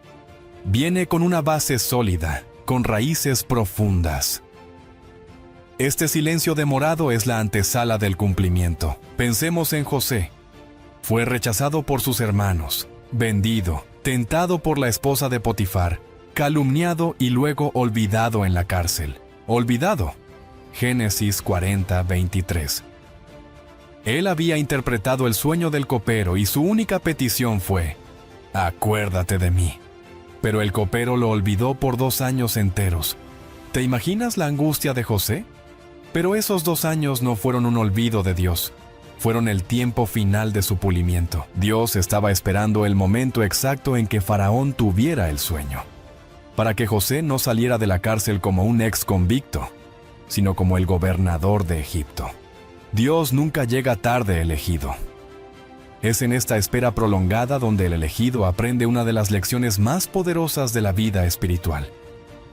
Viene con una base sólida, con raíces profundas. Este silencio demorado es la antesala del cumplimiento. Pensemos en José. Fue rechazado por sus hermanos, vendido, tentado por la esposa de Potifar, calumniado y luego olvidado en la cárcel. Olvidado. Génesis 40:23. Él había interpretado el sueño del copero y su única petición fue: acuérdate de mí. Pero el copero lo olvidó por 2 años enteros. ¿Te imaginas la angustia de José? Pero esos 2 años no fueron un olvido de Dios. fueron el tiempo final de su pulimiento. Dios estaba esperando el momento exacto en que Faraón tuviera el sueño, para que José no saliera de la cárcel como un ex convicto, sino como el gobernador de Egipto. Dios nunca llega tarde, elegido. Es en esta espera prolongada donde el elegido aprende una de las lecciones más poderosas de la vida espiritual.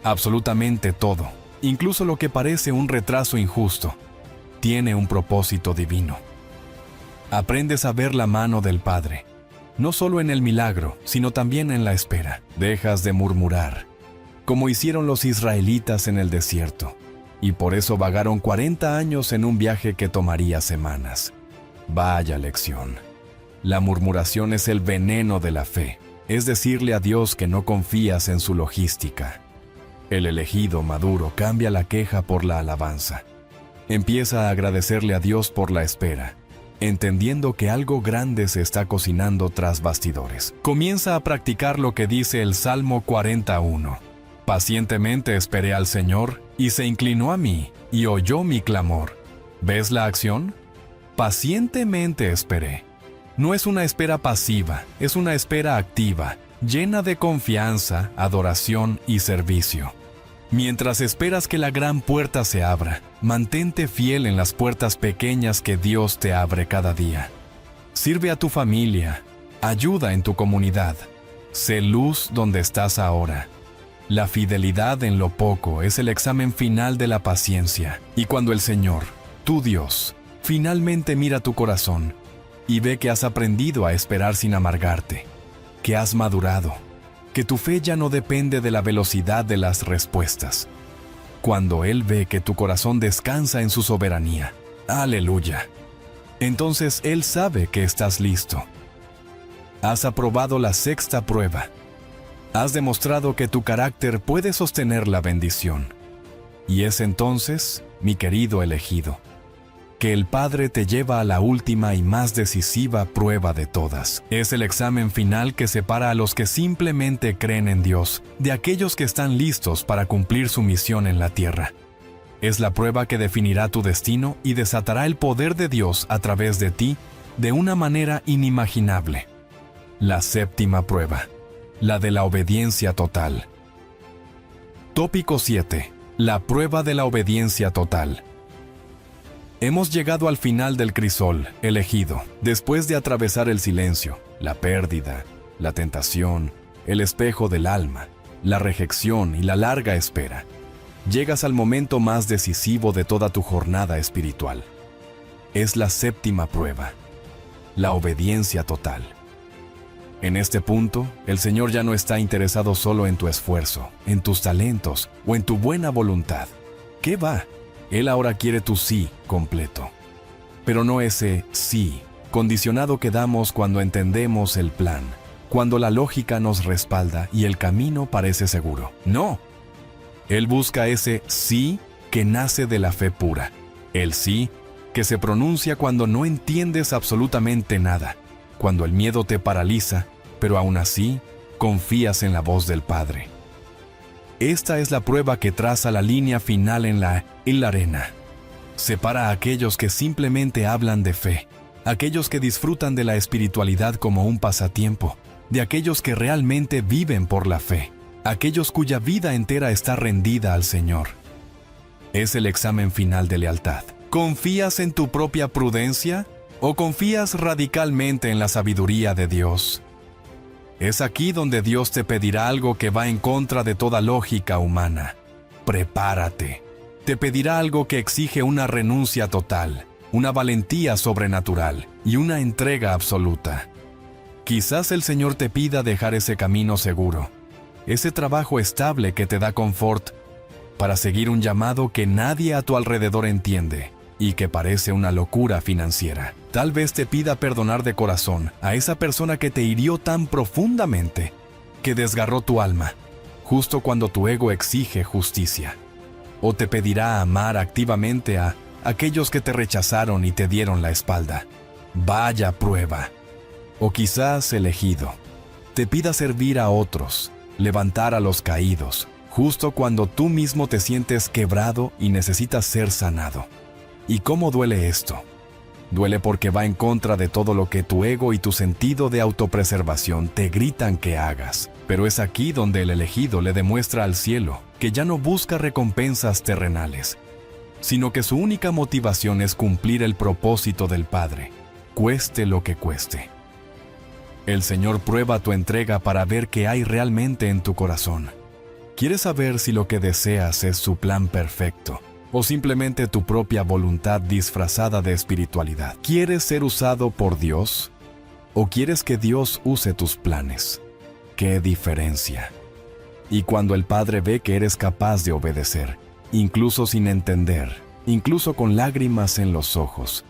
Absolutamente todo, incluso lo que parece un retraso injusto, tiene un propósito divino. Aprendes a ver la mano del Padre, no solo en el milagro, sino también en la espera. Dejas de murmurar, como hicieron los israelitas en el desierto, y por eso vagaron 40 años en un viaje que tomaría semanas. Vaya lección. La murmuración es el veneno de la fe, es decirle a Dios que no confías en su logística. El elegido maduro cambia la queja por la alabanza. Empieza a agradecerle a Dios por la espera, entendiendo que algo grande se está cocinando tras bastidores. Comienza a practicar lo que dice el Salmo 41. Pacientemente esperé al Señor, y se inclinó a mí, y oyó mi clamor. ¿Ves la acción? Pacientemente esperé. No es una espera pasiva, es una espera activa, llena de confianza, adoración y servicio. Mientras esperas que la gran puerta se abra, mantente fiel en las puertas pequeñas que Dios te abre cada día. Sirve a tu familia, ayuda en tu comunidad, sé luz donde estás ahora. La fidelidad en lo poco es el examen final de la paciencia, y cuando el Señor, tu Dios, finalmente mira tu corazón y ve que has aprendido a esperar sin amargarte, que has madurado, que tu fe ya no depende de la velocidad de las respuestas. Cuando Él ve que tu corazón descansa en su soberanía, ¡aleluya!, entonces Él sabe que estás listo. Has aprobado la sexta prueba. Has demostrado que tu carácter puede sostener la bendición. Y es entonces, mi querido elegido, que el Padre te lleva a la última y más decisiva prueba de todas. Es el examen final que separa a los que simplemente creen en Dios de aquellos que están listos para cumplir su misión en la tierra. Es la prueba que definirá tu destino y desatará el poder de Dios a través de ti de una manera inimaginable. La séptima prueba, la de la obediencia total. Tópico 7. La prueba de la obediencia total. Hemos llegado al final del crisol, elegido, después de atravesar el silencio, la pérdida, la tentación, el espejo del alma, la rejección y la larga espera. Llegas al momento más decisivo de toda tu jornada espiritual. Es la séptima prueba, la obediencia total. En este punto, el Señor ya no está interesado solo en tu esfuerzo, en tus talentos o en tu buena voluntad. ¿Qué va? Él ahora quiere tu sí completo. Pero no ese sí condicionado que damos cuando entendemos el plan, cuando la lógica nos respalda y el camino parece seguro. No. Él busca ese sí que nace de la fe pura. El sí que se pronuncia cuando no entiendes absolutamente nada, cuando el miedo te paraliza, pero aún así confías en la voz del Padre. Esta es la prueba que traza la línea final en la arena. Separa a aquellos que simplemente hablan de fe, aquellos que disfrutan de la espiritualidad como un pasatiempo, de aquellos que realmente viven por la fe, aquellos cuya vida entera está rendida al Señor. Es el examen final de lealtad. ¿Confías en tu propia prudencia o confías radicalmente en la sabiduría de Dios? Es aquí donde Dios te pedirá algo que va en contra de toda lógica humana. Prepárate. Te pedirá algo que exige una renuncia total, una valentía sobrenatural y una entrega absoluta. Quizás el Señor te pida dejar ese camino seguro, ese trabajo estable que te da confort, para seguir un llamado que nadie a tu alrededor entiende y que parece una locura financiera. Tal vez te pida perdonar de corazón a esa persona que te hirió tan profundamente, que desgarró tu alma, justo cuando tu ego exige justicia. O te pedirá amar activamente a aquellos que te rechazaron y te dieron la espalda. Vaya prueba. O quizás, elegido, te pida servir a otros, levantar a los caídos, justo cuando tú mismo te sientes quebrado y necesitas ser sanado. ¿Y cómo duele esto? Duele porque va en contra de todo lo que tu ego y tu sentido de autopreservación te gritan que hagas. Pero es aquí donde el elegido le demuestra al cielo que ya no busca recompensas terrenales, sino que su única motivación es cumplir el propósito del Padre, cueste lo que cueste. El Señor prueba tu entrega para ver qué hay realmente en tu corazón. ¿Quieres saber si lo que deseas es su plan perfecto o simplemente tu propia voluntad disfrazada de espiritualidad? ¿Quieres ser usado por Dios o quieres que Dios use tus planes? ¡Qué diferencia! Y cuando el Padre ve que eres capaz de obedecer, incluso sin entender, incluso con lágrimas en los ojos,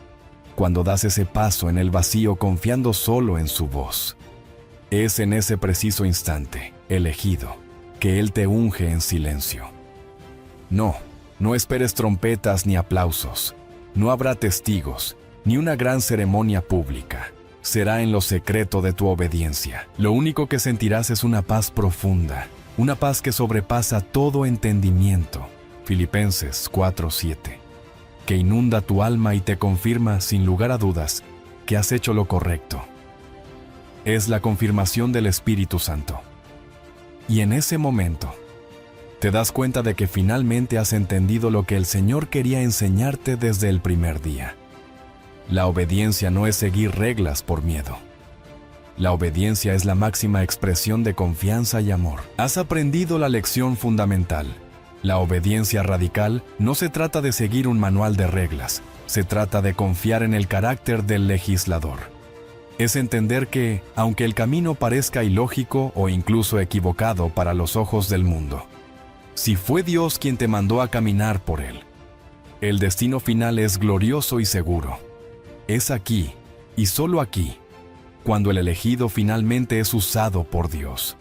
cuando das ese paso en el vacío confiando solo en su voz, es en ese preciso instante, elegido, que Él te unge en silencio. No esperes trompetas ni aplausos. No habrá testigos, ni una gran ceremonia pública. Será en lo secreto de tu obediencia. Lo único que sentirás es una paz profunda, una paz que sobrepasa todo entendimiento. Filipenses 4:7, que inunda tu alma y te confirma, sin lugar a dudas, que has hecho lo correcto. Es la confirmación del Espíritu Santo. Y en ese momento, te das cuenta de que finalmente has entendido lo que el Señor quería enseñarte desde el primer día. La obediencia no es seguir reglas por miedo. La obediencia es la máxima expresión de confianza y amor. Has aprendido la lección fundamental. La obediencia radical no se trata de seguir un manual de reglas, se trata de confiar en el carácter del legislador. Es entender que, aunque el camino parezca ilógico o incluso equivocado para los ojos del mundo, si fue Dios quien te mandó a caminar por él, el destino final es glorioso y seguro. Es aquí, y solo aquí, cuando el elegido finalmente es usado por Dios.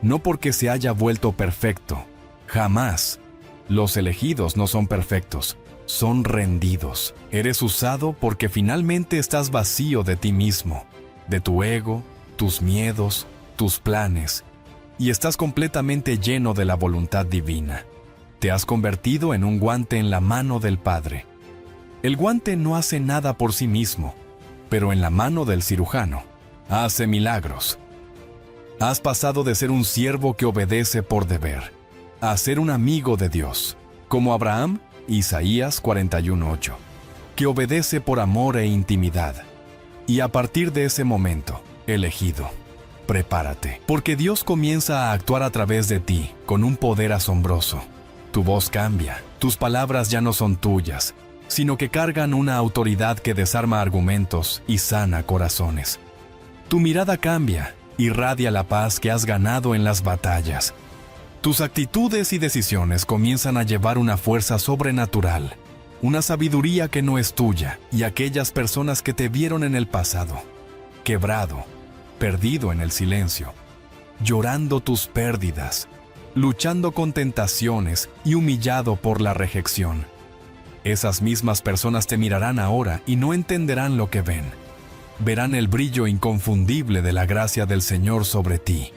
No porque se haya vuelto perfecto, jamás. Los elegidos no son perfectos, son rendidos. Eres usado porque finalmente estás vacío de ti mismo, de tu ego, tus miedos, tus planes, y estás completamente lleno de la voluntad divina. Te has convertido en un guante en la mano del Padre. El guante no hace nada por sí mismo, pero en la mano del cirujano hace milagros. Has pasado de ser un siervo que obedece por deber a ser un amigo de Dios, como Abraham, Isaías 41:8, que obedece por amor e intimidad. Y a partir de ese momento, elegido, prepárate, porque Dios comienza a actuar a través de ti con un poder asombroso. Tu voz cambia, tus palabras ya no son tuyas, sino que cargan una autoridad que desarma argumentos y sana corazones. Tu mirada cambia, irradia la paz que has ganado en las batallas. Tus actitudes y decisiones comienzan a llevar una fuerza sobrenatural, una sabiduría que no es tuya, y aquellas personas que te vieron en el pasado, quebrado, perdido en el silencio, llorando tus pérdidas, luchando con tentaciones y humillado por la rejección. Esas mismas personas te mirarán ahora y no entenderán lo que ven. Verán el brillo inconfundible de la gracia del Señor sobre ti.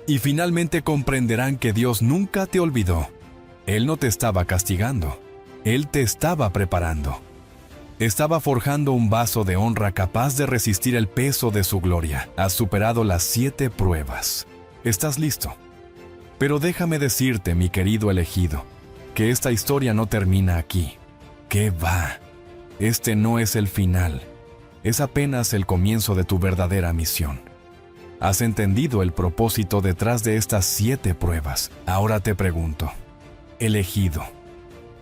Y finalmente comprenderán que Dios nunca te olvidó. Él no te estaba castigando. Él te estaba preparando. Estaba forjando un vaso de honra capaz de resistir el peso de su gloria. Has superado las 7 pruebas. ¿Estás listo? Pero déjame decirte, mi querido elegido, que esta historia no termina aquí. ¿Qué va? Este no es el final. Es apenas el comienzo de tu verdadera misión. Has entendido el propósito detrás de estas 7 pruebas. Ahora te pregunto, elegido,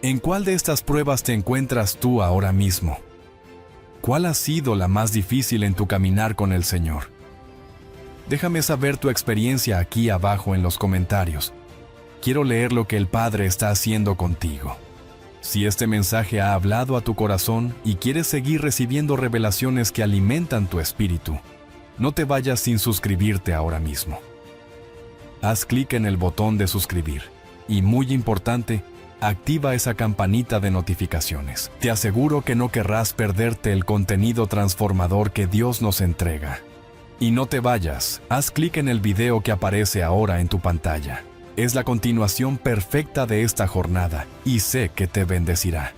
¿en cuál de estas pruebas te encuentras tú ahora mismo? ¿Cuál ha sido la más difícil en tu caminar con el Señor? Déjame saber tu experiencia aquí abajo en los comentarios. Quiero leer lo que el Padre está haciendo contigo. Si este mensaje ha hablado a tu corazón y quieres seguir recibiendo revelaciones que alimentan tu espíritu, no te vayas sin suscribirte ahora mismo. Haz clic en el botón de suscribir y, muy importante, activa esa campanita de notificaciones. Te aseguro que no querrás perderte el contenido transformador que Dios nos entrega. Y no te vayas, haz clic en el video que aparece ahora en tu pantalla. Es la continuación perfecta de esta jornada y sé que te bendecirá.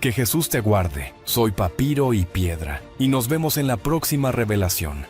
Que Jesús te guarde. Soy Papiro y Piedra, y nos vemos en la próxima revelación.